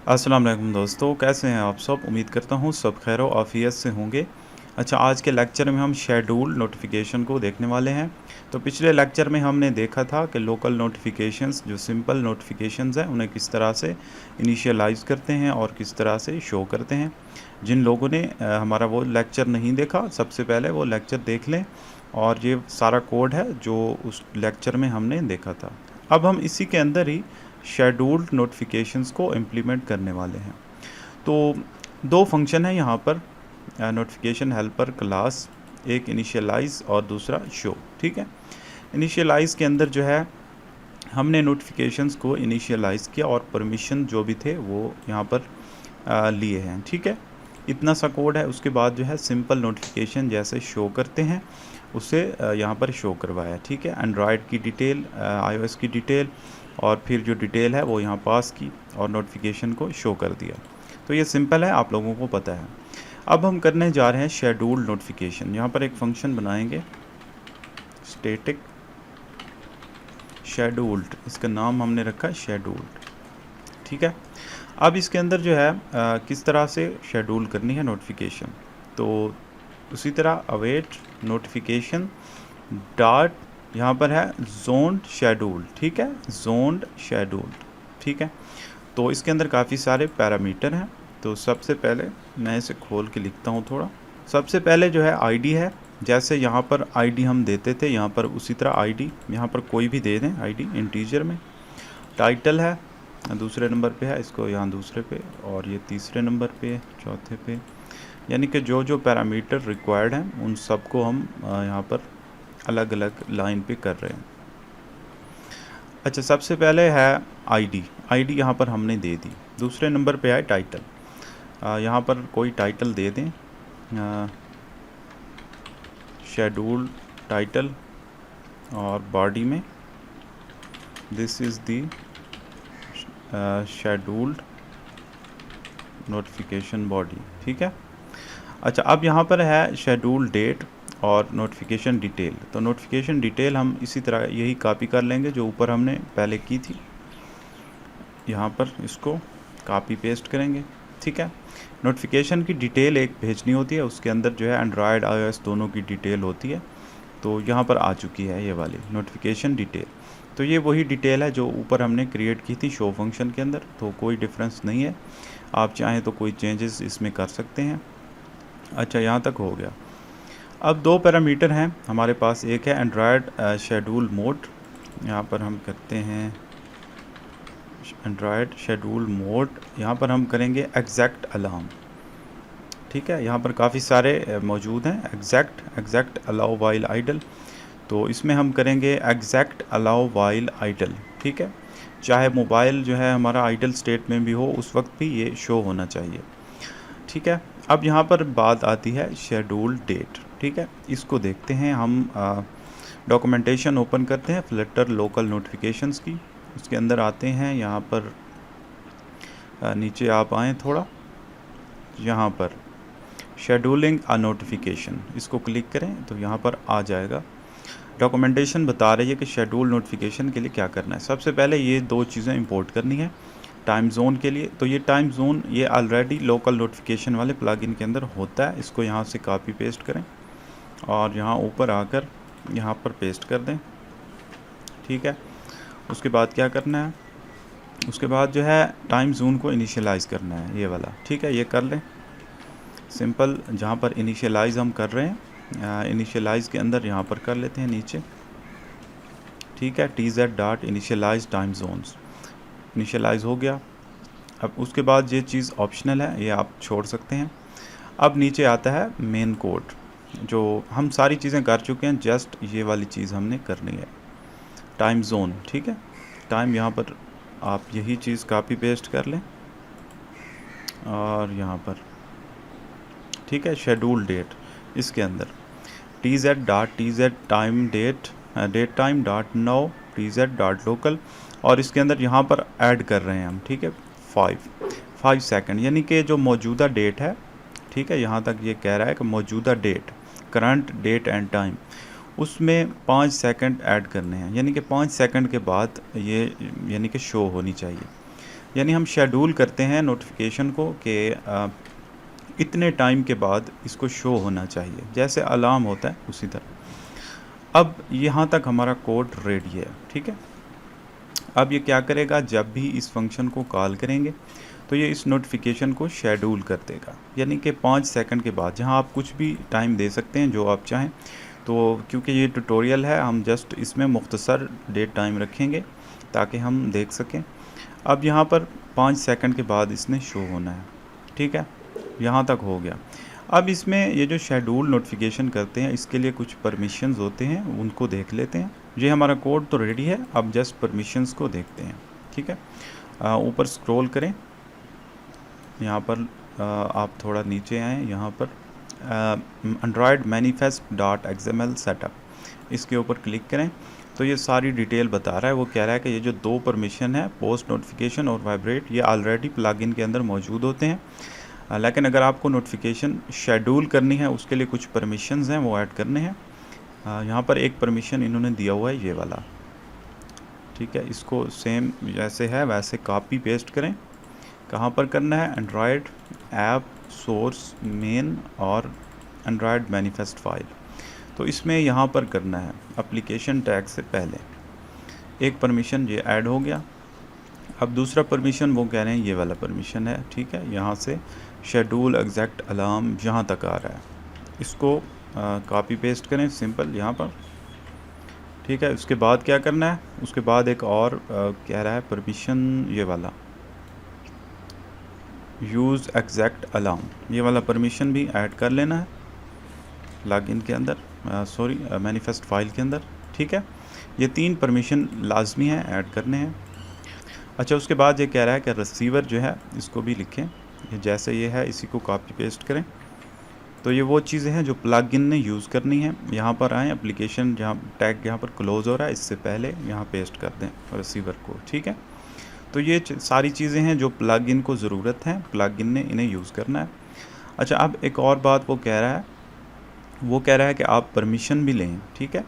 अस्सलाम वालेकुम दोस्तों, कैसे हैं आप सब। उम्मीद करता हूँ सब खैर व आफियत से होंगे। अच्छा, आज के लेक्चर में हम शेड्यूल नोटिफिकेशन को देखने वाले हैं। तो पिछले लेक्चर में हमने देखा था कि लोकल नोटिफिकेशंस जो सिंपल नोटिफिकेशंस हैं उन्हें किस तरह से इनिशियलाइज करते हैं और किस तरह से शो करते हैं। जिन लोगों ने हमारा वो लेक्चर नहीं देखा, सबसे पहले वो लेक्चर देख लें। और ये सारा कोड है जो उस लेक्चर में हमने देखा था। अब हम इसी के अंदर ही शेड्यूल्ड नोटिफिकेशंस को इम्प्लीमेंट करने वाले हैं। तो दो फंक्शन है यहाँ पर नोटिफिकेशन हेल्पर क्लास, एक इनिशियलाइज और दूसरा शो। ठीक है, इनिशियलाइज के अंदर जो है हमने नोटिफिकेशंस को इनिशियलाइज किया और परमिशन जो भी थे वो यहाँ पर लिए हैं। ठीक है, इतना सा कोड है। उसके बाद जो है सिंपल नोटिफिकेशन जैसे शो करते हैं उसे यहाँ पर शो करवाया। ठीक है, एंड्रॉयड की डिटेल, iOS की डिटेल और फिर जो डिटेल है वो यहाँ पास की और नोटिफिकेशन को शो कर दिया। तो ये सिंपल है, आप लोगों को पता है। अब हम करने जा रहे हैं शेड्यूल्ड नोटिफिकेशन। यहाँ पर एक फंक्शन बनाएंगे स्टैटिक शेड्यूल्ड, इसका नाम हमने रखा है शेड्यूल्ड। ठीक है, अब इसके अंदर जो है किस तरह से शेड्यूल करनी है नोटिफिकेशन। तो उसी तरह अवेट नोटिफिकेशन डॉट, यहाँ पर है जोन्ड शेड्यूल। ठीक है, जोन्ड शेड्यूल। ठीक है, तो इसके अंदर काफ़ी सारे पैरामीटर हैं। तो सबसे पहले मैं इसे खोल के लिखता हूँ थोड़ा। सबसे पहले जो है आईडी है। जैसे यहाँ पर आईडी हम देते थे, यहाँ पर उसी तरह आईडी यहाँ पर कोई भी दे दें आईडी इंटीजर में। टाइटल है, दूसरे नंबर पे है, इसको यहाँ दूसरे पे, और ये तीसरे नंबर पे, चौथे पे। यानी कि जो जो पैरामीटर रिक्वायर्ड हैं उन सब को हम यहाँ पर अलग अलग लाइन पे कर रहे हैं। अच्छा, सबसे पहले है आईडी। आईडी यहाँ पर हमने दे दी। दूसरे नंबर पे है टाइटल, यहाँ पर कोई टाइटल दे दें, शेड्यूल टाइटल, और बॉडी में this is the scheduled notification body. ठीक है, अच्छा, अब यहाँ पर है शेड्यूल डेट और नोटिफिकेशन डिटेल। तो नोटिफिकेशन डिटेल हम इसी तरह यही कॉपी कर लेंगे जो ऊपर हमने पहले की थी, यहाँ पर इसको कॉपी पेस्ट करेंगे। ठीक है, नोटिफिकेशन की डिटेल एक भेजनी होती है, उसके अंदर जो है एंड्रॉयड iOS दोनों की डिटेल होती है। तो यहाँ पर आ चुकी है ये वाली नोटिफिकेशन डिटेल। तो ये वही डिटेल है जो ऊपर हमने क्रिएट की थी शो फंक्शन के अंदर। तो कोई डिफरेंस नहीं है, आप चाहें तो कोई चेंजेस इसमें कर सकते हैं। अच्छा, यहाँ तक हो गया। अब दो पैरामीटर हैं हमारे पास। एक है एंड्रॉयड शेड्यूल मोड, यहाँ पर हम करते हैं एंड्रॉयड शेड्यूल मोड, यहाँ पर हम करेंगे एग्जैक्ट अलार्म। ठीक है, यहाँ पर काफ़ी सारे मौजूद हैं। एग्जैक्ट अलाउ वाइल आइडल, तो इसमें हम करेंगे एग्जैक्ट अलाउ वाइल आइडल। ठीक है, चाहे मोबाइल जो है हमारा आइडल स्टेट में भी हो उस वक्त भी ये शो होना चाहिए। ठीक है, अब यहाँ पर बात आती है शेड्यूल डेट। ठीक है, इसको देखते हैं हम। डॉक्यूमेंटेशन ओपन करते हैं फ्लटर लोकल नोटिफिकेशंस की, उसके अंदर आते हैं। यहाँ पर नीचे आप आएँ थोड़ा, यहाँ पर शेड्यूलिंग अ नोटिफिकेशन, इसको क्लिक करें तो यहाँ पर आ जाएगा। डॉक्यूमेंटेशन बता रही है कि शेड्यूल नोटिफिकेशन के लिए क्या करना है। सबसे पहले ये दो चीज़ें इंपोर्ट करनी है टाइम जोन के लिए। तो ये टाइम जोन ये ऑलरेडी लोकल नोटिफिकेशन वाले प्लगइन के अंदर होता है। इसको यहाँ से कॉपी पेस्ट करें और यहाँ ऊपर आकर यहाँ पर पेस्ट कर दें। ठीक है, उसके बाद क्या करना है, उसके बाद जो है टाइम जोन को इनिशियलाइज करना है, ये वाला। ठीक है, ये कर लें सिंपल। जहाँ पर इनिशियलाइज हम कर रहे हैं, इनिशियलाइज के अंदर यहाँ पर कर लेते हैं नीचे। ठीक है, TZ dot initialize time zones initialize हो गया। अब उसके बाद ये चीज़ ऑप्शनल है, ये आप छोड़ सकते हैं। अब नीचे आता है मेन कोड, जो हम सारी चीज़ें कर चुके हैं, जस्ट ये वाली चीज़ हमने करनी है, टाइम जोन। ठीक है, टाइम यहाँ पर आप यही चीज़ कॉपी पेस्ट कर लें और यहाँ पर। ठीक है, शेड्यूल डेट, इसके अंदर TZ time date time dot now TZ dot local, और इसके अंदर यहाँ पर ऐड कर रहे हैं हम। ठीक है, 5 सेकंड, यानी कि जो मौजूदा डेट है। ठीक है, यहाँ तक ये कह रहा है कि मौजूदा date, current date and time, उसमें 5 सेकंड ऐड करने हैं। यानी कि 5 सेकंड के बाद ये यानी कि शो होनी चाहिए। यानी हम शेड्यूल करते हैं नोटिफिकेशन को कि इतने टाइम के बाद इसको शो होना चाहिए, जैसे अलार्म होता है उसी तरह। अब यहाँ तक हमारा कोड रेडी है, ठीक है। अब ये क्या करेगा, जब भी इस फंक्शन को कॉल करेंगे तो ये इस नोटिफिकेशन को शेड्यूल कर देगा, यानी कि 5 सेकंड के बाद, जहाँ आप कुछ भी टाइम दे सकते हैं जो आप चाहें। तो क्योंकि ये ट्यूटोरियल है, हम जस्ट इसमें मुख्तसर डेट टाइम रखेंगे ताकि हम देख सकें। अब यहाँ पर 5 सेकंड के बाद इसने शो होना है, ठीक है। यहाँ तक हो गया। अब इसमें ये जो शेड्यूल नोटिफिकेशन करते हैं, इसके लिए कुछ परमिशंस होते हैं, उनको देख लेते हैं। ये हमारा कोड तो रेडी है, अब जस्ट परमिशंस को देखते हैं, ठीक है। ऊपर स्क्रॉल करें, यहाँ पर आप थोड़ा नीचे आएँ, यहाँ पर Android manifest dot XML setup, इसके ऊपर क्लिक करें तो ये सारी डिटेल बता रहा है। वो कह रहा है कि ये जो 2 परमिशन है, पोस्ट नोटिफिकेशन और वाइब्रेट, ये ऑलरेडी प्लगइन के अंदर मौजूद होते हैं। लेकिन अगर आपको नोटिफिकेशन शेड्यूल करनी है, उसके लिए कुछ परमिशंस हैं, वो ऐड करने हैं। यहाँ पर एक परमिशन इन्होंने दिया हुआ है, ये वाला, ठीक है। इसको सेम जैसे है वैसे कॉपी पेस्ट करें। कहाँ पर करना है, एंड्रॉयड ऐप सोर्स मेन और एंड्रॉयड मैनिफेस्ट फाइल, तो इसमें यहाँ पर करना है एप्लीकेशन टैग से पहले। एक परमिशन ये ऐड हो गया। अब दूसरा परमिशन वो कह रहे हैं ये वाला परमिशन है, ठीक है। यहाँ से शेड्यूल एग्जैक्ट अलार्म जहाँ तक आ रहा है, इसको कॉपी पेस्ट करें सिंपल यहाँ पर, ठीक है। उसके बाद क्या करना है, उसके बाद एक और कह रहा है परमिशन, ये वाला यूज़ एग्जैक्ट अलार्म, ये वाला परमिशन भी ऐड कर लेना है प्लगइन के अंदर, सॉरी मैनिफेस्ट फाइल के अंदर, ठीक है। ये 3 परमिशन लाजमी हैं, ऐड करने हैं। अच्छा, उसके बाद ये कह रहा है कि रिसीवर जो है इसको भी लिखें, ये जैसे ये है इसी को कॉपी पेस्ट करें। तो ये वो चीज़ें हैं जो प्लगइन ने यूज़ करनी है। यहाँ पर आएँ, एप्लीकेशन जहाँ टैग यहाँ पर क्लोज़ हो रहा है, इससे पहले यहाँ पेस्ट कर दें रिसीवर को, ठीक है। तो ये सारी चीज़ें हैं जो प्लगइन को ज़रूरत है, प्लगइन ने इन्हें यूज़ करना है। अच्छा, अब एक और बात वो कह रहा है कि आप परमिशन भी लें, ठीक है।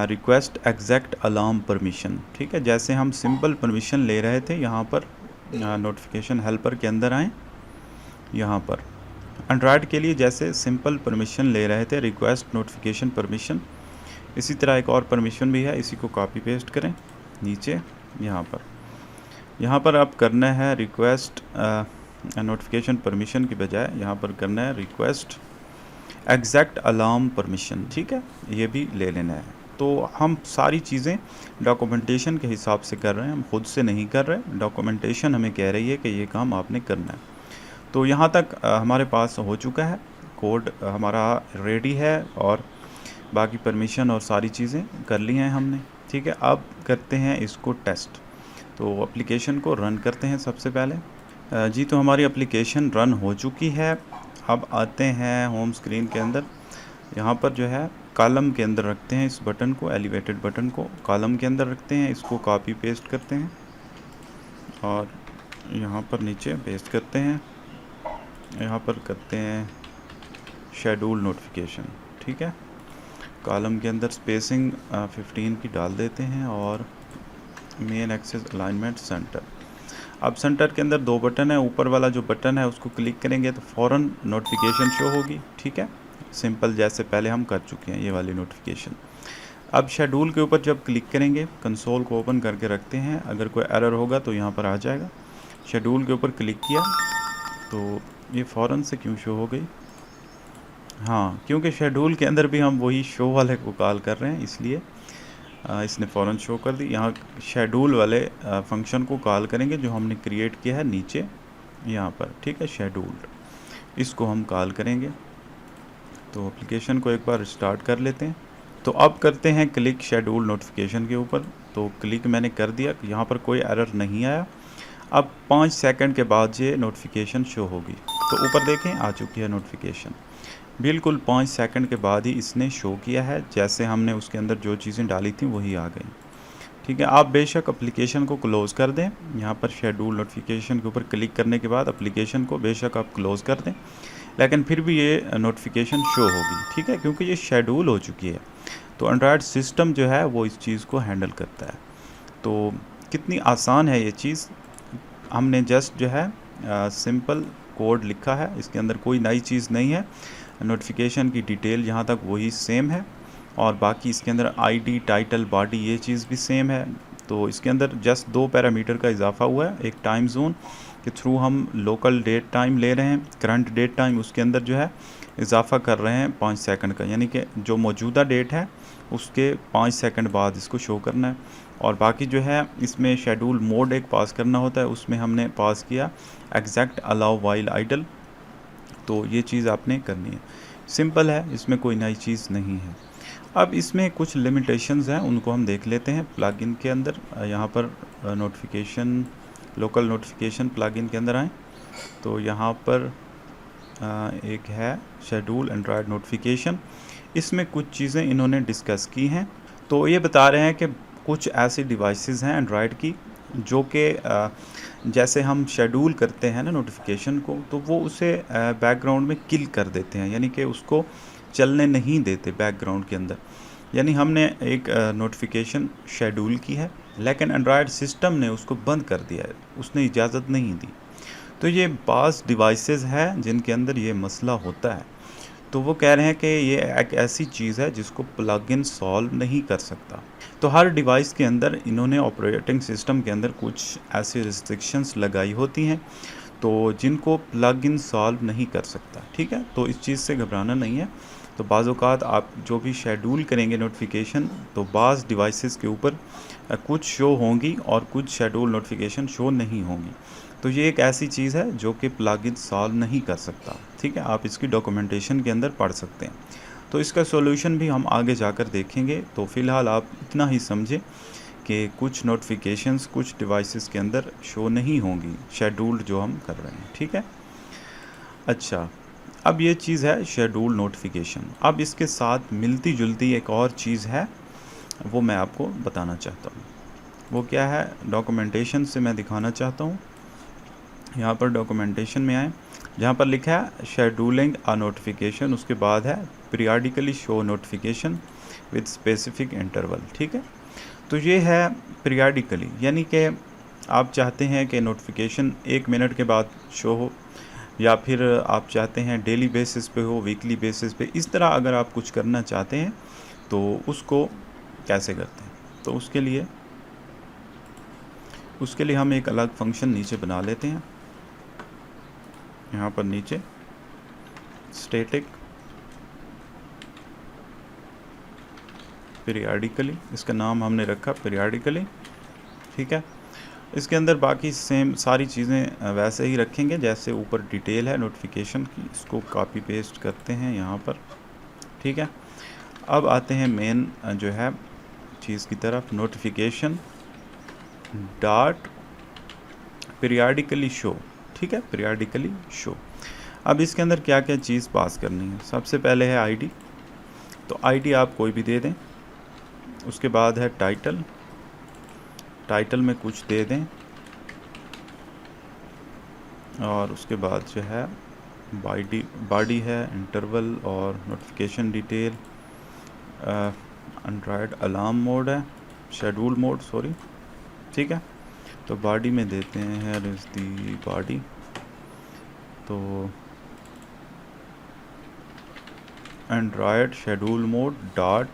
रिक्वेस्ट एग्जैक्ट अलार्म परमिशन, ठीक है। जैसे हम सिंपल परमिशन ले रहे थे, यहाँ पर नोटिफिकेशन हेल्पर के अंदर आएँ, यहाँ पर एंड्रॉयड के लिए जैसे सिंपल परमिशन ले रहे थे, रिक्वेस्ट नोटिफिकेशन परमिशन, इसी तरह एक और परमिशन भी है, इसी को कॉपी पेस्ट करें नीचे। यहाँ पर आप करना है रिक्वेस्ट नोटिफिकेशन परमिशन की बजाय यहाँ पर करना है रिक्वेस्ट एग्जैक्ट अलार्म परमिशन, ठीक है। ये भी ले लेना है। तो हम सारी चीज़ें डॉक्यूमेंटेशन के हिसाब से कर रहे हैं, हम खुद से नहीं कर रहे। डॉक्यूमेंटेशन हमें कह रही है कि ये काम आपने करना है। तो यहाँ तक हमारे पास हो चुका है, कोड हमारा रेडी है और बाकी परमिशन और सारी चीज़ें कर ली हैं हमने, ठीक है। अब करते हैं इसको टेस्ट। तो एप्लीकेशन को रन करते हैं सबसे पहले। जी, तो हमारी एप्लीकेशन रन हो चुकी है। अब आते हैं होम स्क्रीन के अंदर, यहाँ पर जो है कॉलम के अंदर रखते हैं इस बटन को, एलिवेटेड बटन को कॉलम के अंदर रखते हैं, इसको कॉपी पेस्ट करते हैं और यहाँ पर नीचे पेस्ट करते हैं। यहाँ पर करते हैं शेड्यूल नोटिफिकेशन, ठीक है। कॉलम के अंदर स्पेसिंग 15 की डाल देते हैं और मेन एक्सेस अलाइनमेंट सेंटर। अब सेंटर के अंदर 2 बटन है, ऊपर वाला जो बटन है उसको क्लिक करेंगे तो फ़ौरन नोटिफिकेशन शो होगी, ठीक है। सिंपल जैसे पहले हम कर चुके हैं ये वाली नोटिफिकेशन। अब शेड्यूल के ऊपर जब क्लिक करेंगे, कंसोल को ओपन करके रखते हैं, अगर कोई एरर होगा तो यहाँ पर आ जाएगा। शेड्यूल के ऊपर क्लिक किया तो ये फ़ौरन से क्यों शो हो गई, हाँ, क्योंकि शेड्यूल के अंदर भी हम वही शो वाले को कॉल कर रहे हैं, इसलिए इसने फ़ौरन शो कर दी। यहाँ शेड्यूल वाले फंक्शन को कॉल करेंगे जो हमने क्रिएट किया है नीचे यहाँ पर, ठीक है। शेड्यूल्ड, इसको हम कॉल करेंगे। तो एप्लीकेशन को एक बार स्टार्ट कर लेते हैं। तो अब करते हैं क्लिक शेड्यूल नोटिफिकेशन के ऊपर। तो क्लिक मैंने कर दिया, यहाँ पर कोई एरर नहीं आया। अब 5 सेकंड के बाद ये नोटिफिकेशन शो होगी। तो ऊपर देखें, आ चुकी है नोटिफिकेशन, बिल्कुल 5 सेकंड के बाद ही इसने शो किया है। जैसे हमने उसके अंदर जो चीज़ें डाली थी वही आ गई, ठीक है। आप बेशक एप्लीकेशन को क्लोज़ कर दें, यहाँ पर शेड्यूल नोटिफिकेशन के ऊपर क्लिक करने के बाद एप्लीकेशन को बेशक आप क्लोज़ कर दें, लेकिन फिर भी ये नोटिफिकेशन शो होगी, ठीक है, क्योंकि ये शेड्यूल हो चुकी है। तो एंड्रॉयड सिस्टम जो है वो इस चीज़ को हैंडल करता है। तो कितनी आसान है ये चीज़। हमने जस्ट जो है सिंपल कोड लिखा है, इसके अंदर कोई नई चीज़ नहीं है। नोटिफिकेशन की डिटेल यहाँ तक वही सेम है और बाकी इसके अंदर आईडी, टाइटल, बॉडी ये चीज़ भी सेम है। तो इसके अंदर जस्ट 2 पैरामीटर का इजाफा हुआ है। एक टाइम जोन के थ्रू हम लोकल डेट टाइम ले रहे हैं, करंट डेट टाइम उसके अंदर जो है इजाफा कर रहे हैं 5 सेकंड का, यानी कि जो मौजूदा डेट है उसके 5 सेकंड बाद इसको शो करना है। और बाकी जो है इसमें शेड्यूल मोड एक पास करना होता है, उसमें हमने पास किया एग्जैक्ट अलाउ वाइल आइडल। तो ये चीज़ आपने करनी है, सिंपल है, इसमें कोई नई चीज़ नहीं है। अब इसमें कुछ लिमिटेशंस हैं, उनको हम देख लेते हैं प्लगइन के अंदर। यहाँ पर नोटिफिकेशन, लोकल नोटिफिकेशन प्लगइन के अंदर आएँ तो यहाँ पर एक है शेड्यूल एंड्रॉयड नोटिफिकेशन। इसमें कुछ चीज़ें इन्होंने डिस्कस की हैं। तो ये बता रहे हैं कि कुछ ऐसी डिवाइसेस हैं एंड्रॉयड की जो कि जैसे हम शेड्यूल करते हैं ना नोटिफिकेशन को, तो वो उसे बैकग्राउंड में किल कर देते हैं, यानी कि उसको चलने नहीं देते बैकग्राउंड के अंदर। यानी हमने एक नोटिफिकेशन शेड्यूल की है लेकिन एंड्रॉयड सिस्टम ने उसको बंद कर दिया है, उसने इजाज़त नहीं दी। तो ये बास डिवाइसेस हैं जिनके अंदर ये मसला होता है। तो वो कह रहे हैं कि ये एक ऐसी चीज़ है जिसको प्लगइन सॉल्व नहीं कर सकता। तो हर डिवाइस के अंदर इन्होंने ऑपरेटिंग सिस्टम के अंदर कुछ ऐसी रिस्ट्रिक्शंस लगाई होती हैं तो जिनको प्लगइन सॉल्व नहीं कर सकता। ठीक है, तो इस चीज़ से घबराना नहीं है। तो बाज़ औक़ात आप जो भी शेड्यूल करेंगे नोटिफिकेशन, तो बाज़ डिवाइसेस के ऊपर कुछ शो होंगी और कुछ शेड्यूल नोटिफिकेशन शो नहीं होंगी। तो ये एक ऐसी चीज़ है जो कि प्लगइन सॉल्व नहीं कर सकता। ठीक है, आप इसकी डॉक्यूमेंटेशन के अंदर पढ़ सकते हैं। तो इसका सॉल्यूशन भी हम आगे जाकर देखेंगे। तो फ़िलहाल आप इतना ही समझें कि कुछ नोटिफिकेशंस कुछ डिवाइसेस के अंदर शो नहीं होंगी शेड्यूल्ड जो हम कर रहे हैं। ठीक है, अच्छा, अब ये चीज़ है शेड्यूल नोटिफिकेशन। अब इसके साथ मिलती जुलती एक और चीज़ है, वो मैं आपको बताना चाहता हूँ। वो क्या है, डॉक्यूमेंटेशन से मैं दिखाना चाहता हूँ। यहाँ पर डॉक्यूमेंटेशन में आए, जहाँ पर लिखा है शेड्यूलिंग अ नोटिफिकेशन, उसके बाद है periodically show notification with specific interval. ठीक है, तो ये है पीरियडिकली, यानी कि आप चाहते हैं कि नोटिफिकेशन 1 मिनट के बाद शो हो, या फिर आप चाहते हैं डेली बेसिस पे हो, वीकली बेसिस पे, इस तरह अगर आप कुछ करना चाहते हैं तो उसको कैसे करते हैं। तो उसके लिए हम एक अलग फंक्शन नीचे बना लेते हैं। यहाँ पर नीचे स्टैटिक पीरियडिकली, इसका नाम हमने रखा पीरियडिकली। ठीक है, इसके अंदर बाकी सेम सारी चीज़ें वैसे ही रखेंगे जैसे ऊपर डिटेल है नोटिफिकेशन की। इसको कॉपी पेस्ट करते हैं यहाँ पर। ठीक है, अब आते हैं मेन जो है चीज़ की तरफ, नोटिफिकेशन डॉट पीरियडिकली शो। ठीक है, पीरियडिकली शो। अब इसके अंदर क्या क्या चीज़ पास करनी है। सबसे पहले है आईडी, तो आईडी आप कोई भी दे दें। उसके बाद है टाइटल, टाइटल में कुछ दे दें। और उसके बाद जो है बॉडी है, इंटरवल और notification detail, Android alarm mode है, शेड्यूल मोड सॉरी। ठीक है, तो बॉडी में देते हैं इज़ दी बॉडी, तो Android schedule mode dot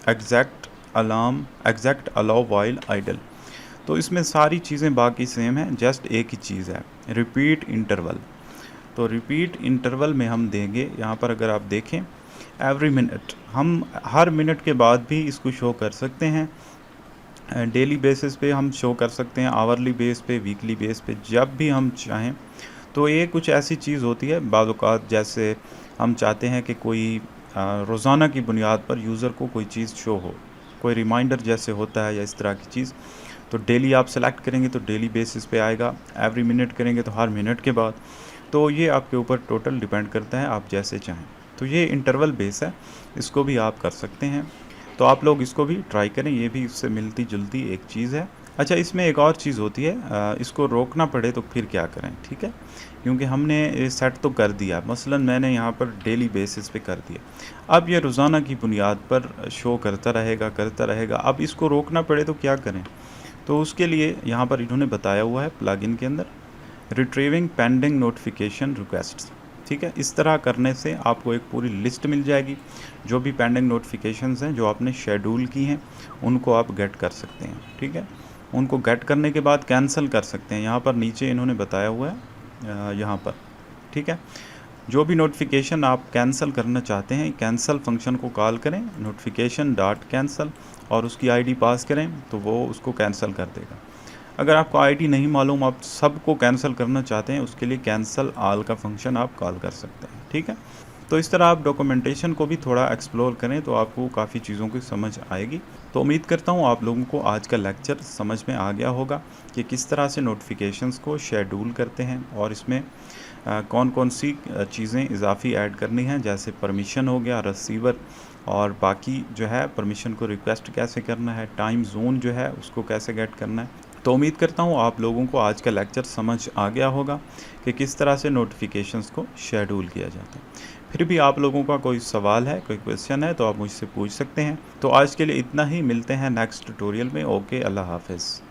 exact allow while idle. तो इसमें सारी चीज़ें बाकी सेम हैं, जस्ट एक ही चीज़ है, रिपीट इंटरवल। तो रिपीट इंटरवल में हम देंगे, यहाँ पर अगर आप देखें एवरी मिनट, हम हर मिनट के बाद भी इसको शो कर सकते हैं। डेली बेसिस पे हम शो कर सकते हैं, आवरली बेस पे, वीकली बेस पे, जब भी हम चाहें। तो ये कुछ ऐसी चीज़ होती है बाज़ औक़ात, जैसे हम चाहते हैं कि कोई रोज़ाना की बुनियाद पर यूज़र को कोई चीज़ शो हो, कोई रिमाइंडर जैसे होता है या इस तरह की चीज़। तो डेली आप सेलेक्ट करेंगे तो डेली बेसिस पे आएगा, एवरी मिनट करेंगे तो हर मिनट के बाद। तो ये आपके ऊपर टोटल डिपेंड करता है, आप जैसे चाहें। तो ये इंटरवल बेस है, इसको भी आप कर सकते हैं। तो आप लोग इसको भी ट्राई करें, ये भी इससे मिलती जुलती एक चीज़ है। अच्छा, इसमें एक और चीज़ होती है, इसको रोकना पड़े तो फिर क्या करें। ठीक है, क्योंकि हमने सेट तो कर दिया, मसलन मैंने यहाँ पर डेली बेसिस पे कर दिया, अब ये रोज़ाना की बुनियाद पर शो करता रहेगा। अब इसको रोकना पड़े तो क्या करें। तो उसके लिए यहाँ पर इन्होंने बताया हुआ है प्लगइन के अंदर रिट्रीविंग पेंडिंग नोटिफिकेशन रिक्वेस्ट्स। ठीक है, इस तरह करने से आपको एक पूरी लिस्ट मिल जाएगी, जो भी पेंडिंग नोटिफिकेशंस हैं जो आपने शेड्यूल की हैं उनको आप गेट कर सकते हैं। ठीक है, उनको गेट करने के बाद कैंसिल कर सकते हैं। यहाँ पर नीचे इन्होंने बताया हुआ है यहाँ पर। ठीक है, जो भी नोटिफिकेशन आप कैंसिल करना चाहते हैं, कैंसिल फंक्शन को कॉल करें, नोटिफिकेशन डॉट कैंसिल, और उसकी आईडी पास करें तो वो उसको कैंसिल कर देगा। अगर आपको आईडी नहीं मालूम, आप सबको कैंसिल करना चाहते हैं, उसके लिए कैंसिल ऑल का फंक्शन आप कॉल कर सकते हैं। ठीक है, तो इस तरह आप डॉक्यूमेंटेशन को भी थोड़ा एक्सप्लोर करें तो आपको काफ़ी चीज़ों की समझ आएगी। तो उम्मीद करता हूँ आप लोगों को आज का लेक्चर समझ में आ गया होगा कि किस तरह से नोटिफिकेशंस को शेड्यूल करते हैं और इसमें कौन कौन सी चीज़ें इजाफी ऐड करनी हैं, जैसे परमिशन हो गया, रिसीवर, और बाकी जो है परमिशन को रिक्वेस्ट कैसे करना है, टाइम जोन जो है उसको कैसे गेट करना है। तो उम्मीद करता हूँ आप लोगों को आज का लेक्चर समझ आ गया होगा कि किस तरह से नोटिफिकेशंस को शेड्यूल किया जाता है। फिर भी आप लोगों का कोई सवाल है, कोई क्वेश्चन है तो आप मुझसे पूछ सकते हैं। तो आज के लिए इतना ही, मिलते हैं नेक्स्ट ट्यूटोरियल में। ओके, अल्लाह हाफ़िज़।